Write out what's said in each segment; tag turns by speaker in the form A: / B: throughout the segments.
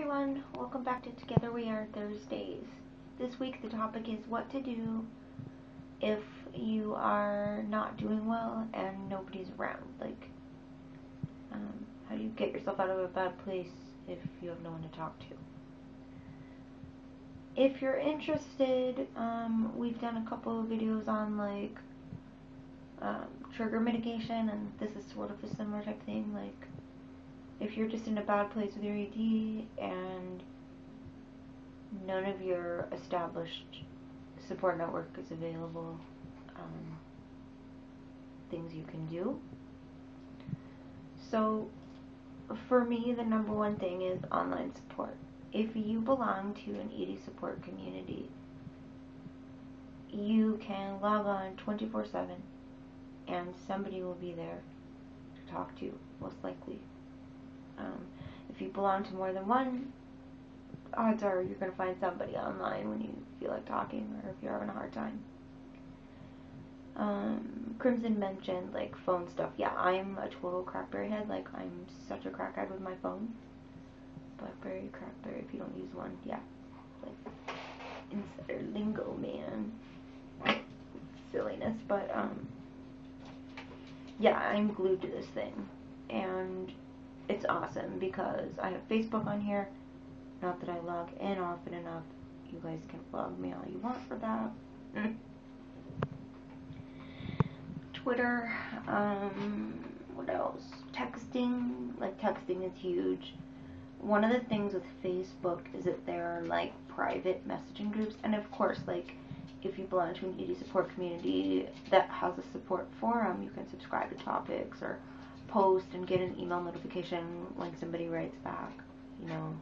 A: everyone, welcome back to Together We Are Thursdays. This week the topic is what to do if you are not doing well and nobody's around. Like, how do you get yourself out of a bad place if you have no one to talk to? If you're interested, we've done a couple of videos on like trigger mitigation, and this is sort of a similar type thing. Like, if you're just in a bad place with your ED and none of your established support network is available, things you can do. So for me, the number one thing is online support. If you belong to an ED support community, you can log on 24/7 and somebody will be there to talk to, most likely. If you belong to more than one, odds are you're going to find somebody online when you feel like talking, or if you're having a hard time. Crimson mentioned like phone stuff. Yeah, I'm a total crackberry head. Like, I'm such a crackhead with my phone. Blackberry, crackberry, if you don't use one. Yeah, like insider lingo, man. Silliness, but yeah, I'm glued to this thing, and it's awesome because I have Facebook on here. Not that I log in often enough. You guys can log me all you want for that. Twitter, what else? Texting. Like, texting is huge. One of the things with Facebook is that there are like private messaging groups, and of course, like, if you belong to an ED support community that has a support forum, you can subscribe to topics or post and get an email notification when somebody writes back, you know.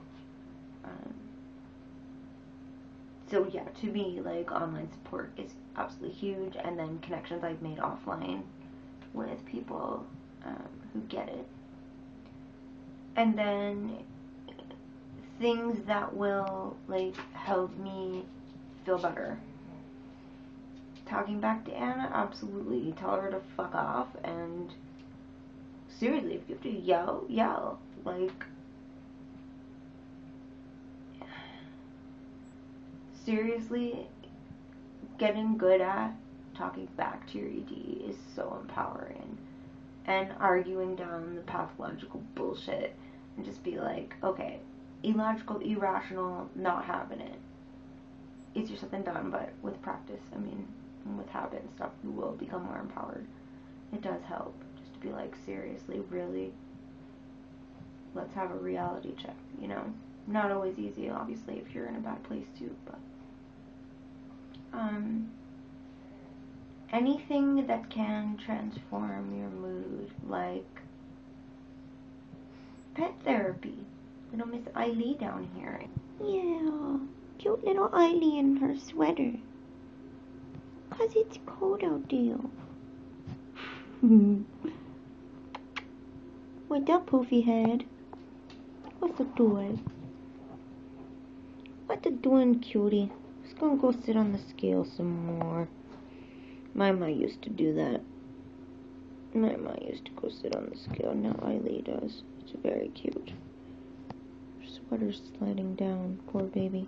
A: So yeah, to me, like, online support is absolutely huge, and then connections I've made offline with people who get it. And then things that will like help me feel better. Talking back to Anna, absolutely. Tell her to fuck off, and seriously, if you have to yell, yell. Like, seriously, getting good at talking back to your ED is so empowering. And arguing down the pathological bullshit and just be like, okay, illogical, irrational, not having it. Easier said than done, but with practice, I mean, with habit and stuff, you will become more empowered. It does help just to be like, seriously, really, let's have a reality check, you know? Not always easy, obviously, if you're in a bad place too, but anything that can transform your mood, like pet therapy. Little Miss Eily down here. Yeah, cute little Eily in her sweater. 'Cause it's cold out there. What's up, poofy head? What's it doing? What's it doing, cutie? Just gonna go sit on the scale some more. My ma used to do that. My ma used to go sit on the scale. Now Eily does. It's very cute. Her sweater's sliding down. Poor baby.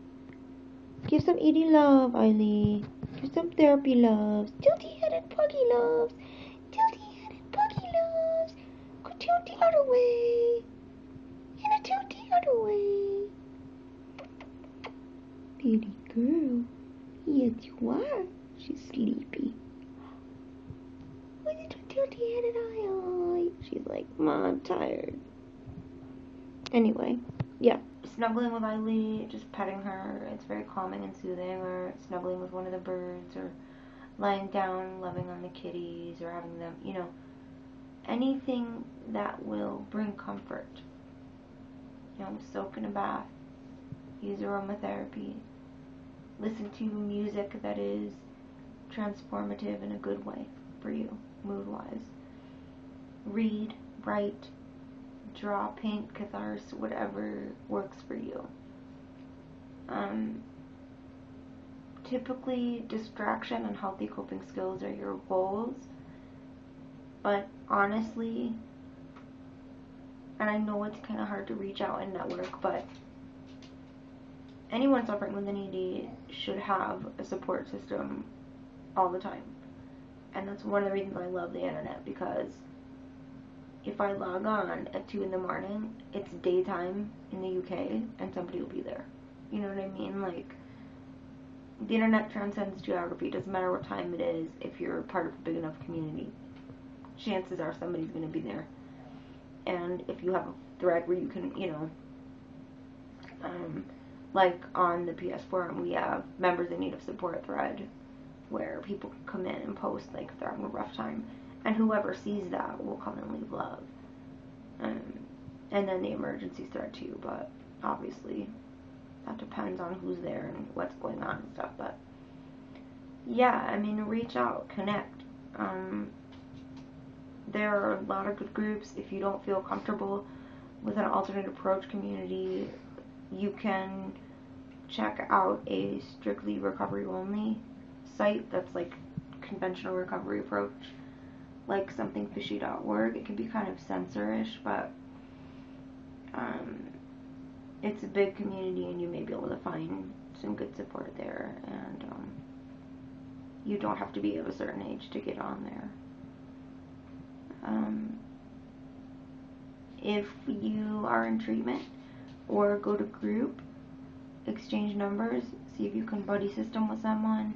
A: Give some ED love, Eily. Give some therapy loves. Tilty-headed puggy loves. Tilty-headed puggy loves. Go tilt the other way. And a tilt the other way. Baby girl. Yes, you are. She's sleepy. With a tilty-headed eye. She's like, Mom, I'm tired. Anyway, yeah. Snuggling with Eily, just petting her, it's very calming and soothing, or snuggling with one of the birds, or lying down, loving on the kitties, or having them, you know, anything that will bring comfort. You know, soak in a bath, use aromatherapy, listen to music that is transformative in a good way for you, mood-wise. Read, write, draw, paint, catharsis, whatever works for you. Typically, distraction and healthy coping skills are your goals, but honestly, and I know it's kind of hard to reach out and network, but anyone suffering with an ED should have a support system all the time. And that's one of the reasons I love the internet, because if I log on at 2 in the morning, it's daytime in the UK, and somebody will be there. You know what I mean? Like, the internet transcends geography. It doesn't matter what time it is. If you're part of a big enough community, chances are somebody's going to be there. And if you have a thread where you can, you know, like on the PS4, we have members in need of support thread, where people can come in and post, like, if they're having a rough time, and whoever sees that will come and leave love. And then the emergency thread too, but obviously that depends on who's there and what's going on and stuff. But yeah, I mean, reach out, connect. There are a lot of good groups. If you don't feel comfortable with an alternate approach community, you can check out a strictly recovery only site that's like conventional recovery approach, like somethingfishy.org. It can be kind of censorish, but it's a big community, and you may be able to find some good support there, and you don't have to be of a certain age to get on there. If you are in treatment, or go to group, exchange numbers, see if you can buddy system with someone.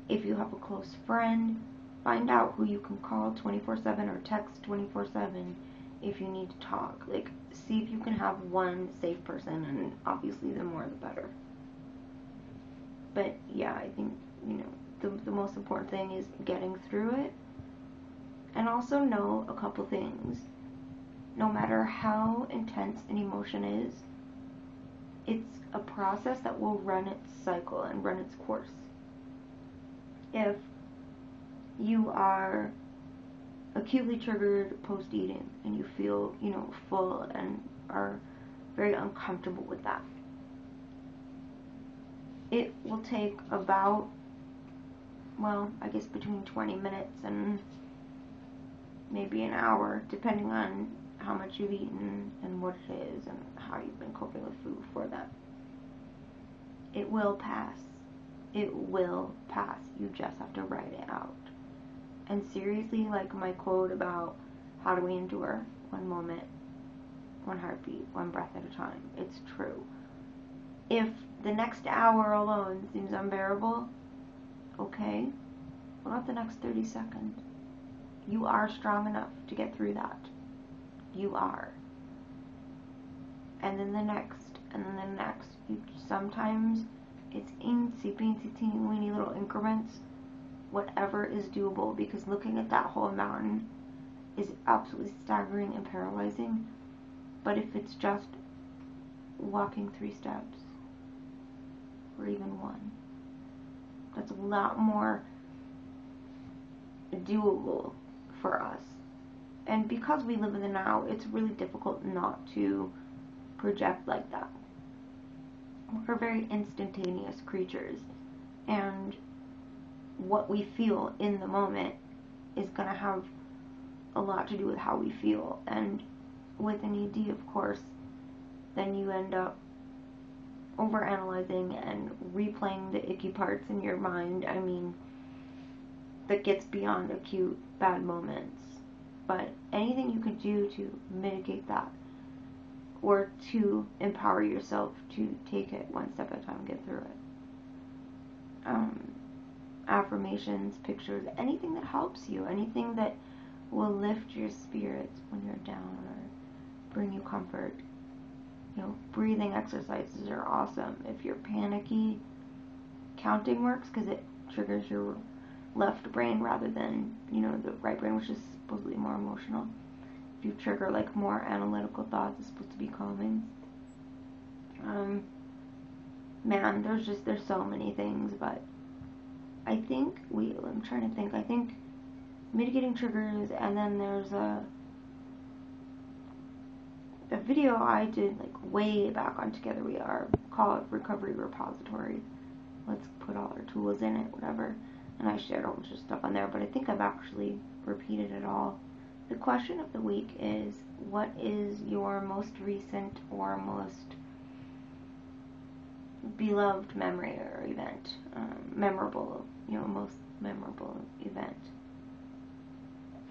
A: If you have a close friend, find out who you can call 24/7 or text 24/7 if you need to talk. Like, see if you can have one safe person, and obviously the more the better. But yeah, I think, you know, the most important thing is getting through it. And also know a couple things. No matter how intense an emotion is, it's a process that will run its cycle and run its course. If you are acutely triggered post-eating and you feel, you know, full and are very uncomfortable with that, it will take about, well, I guess between 20 minutes and maybe an hour, depending on how much you've eaten and what it is and how you've been coping with food for that. It will pass. It will pass. You just have to write it out. And seriously, like my quote about how do we endure? One moment, one heartbeat, one breath at a time. It's true. If the next hour alone seems unbearable, okay, what about the next 30 seconds? You are strong enough to get through that. You are. And then the next, and then the next. Sometimes it's teeny weeny little increments, whatever is doable, because looking at that whole mountain is absolutely staggering and paralyzing. But if it's just walking 3 steps, or even 1, that's a lot more doable for us. And because we live in the now, it's really difficult not to project like that. We're very instantaneous creatures, and what we feel in the moment is going to have a lot to do with how we feel. And with an ED, of course, then you end up overanalyzing and replaying the icky parts in your mind. I mean, that gets beyond acute bad moments. But anything you can do to mitigate that, or to empower yourself to take it one step at a time and get through it. Affirmations, pictures, anything that helps you, anything that will lift your spirits when you're down or bring you comfort. You know, breathing exercises are awesome. If you're panicky, counting works because it triggers your left brain rather than, you know, the right brain, which is supposedly more emotional. If you trigger like more analytical thoughts, it's supposed to be calming. Man, there's so many things, but I think I'm trying to think. I think mitigating triggers, and then there's a video I did like way back on Together We Are, call it Recovery Repository. Let's put all our tools in it, whatever. And I shared a bunch of stuff on there, but I think I've actually repeated it all. The question of the week is, what is your most recent or most beloved memory or event, memorable, most memorable event.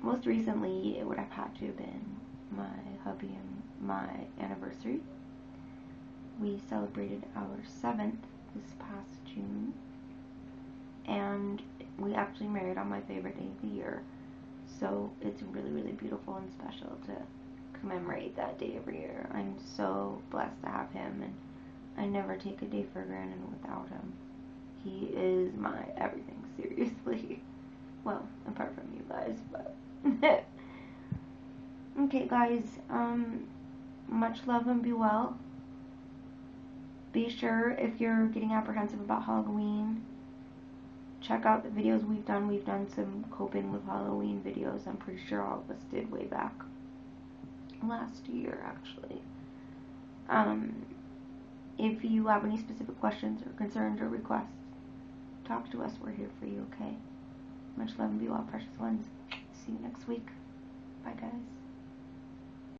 A: Most recently, it would have had to have been my hubby and my anniversary. We celebrated our 7th this past June, and we actually married on my favorite day of the year, so it's really, really beautiful and special to commemorate that day every year. I'm so blessed to have him, and I never take a day for granted without him. He is my everything, seriously. Well, apart from you guys, but okay, guys, much love and be well. Be sure, if you're getting apprehensive about Halloween, check out the videos we've done. We've done some coping with Halloween videos. I'm pretty sure all of us did way back last year, actually. If you have any specific questions or concerns or requests, talk to us. We're here for you, okay? Much love and be well, precious ones. See you next week. Bye, guys.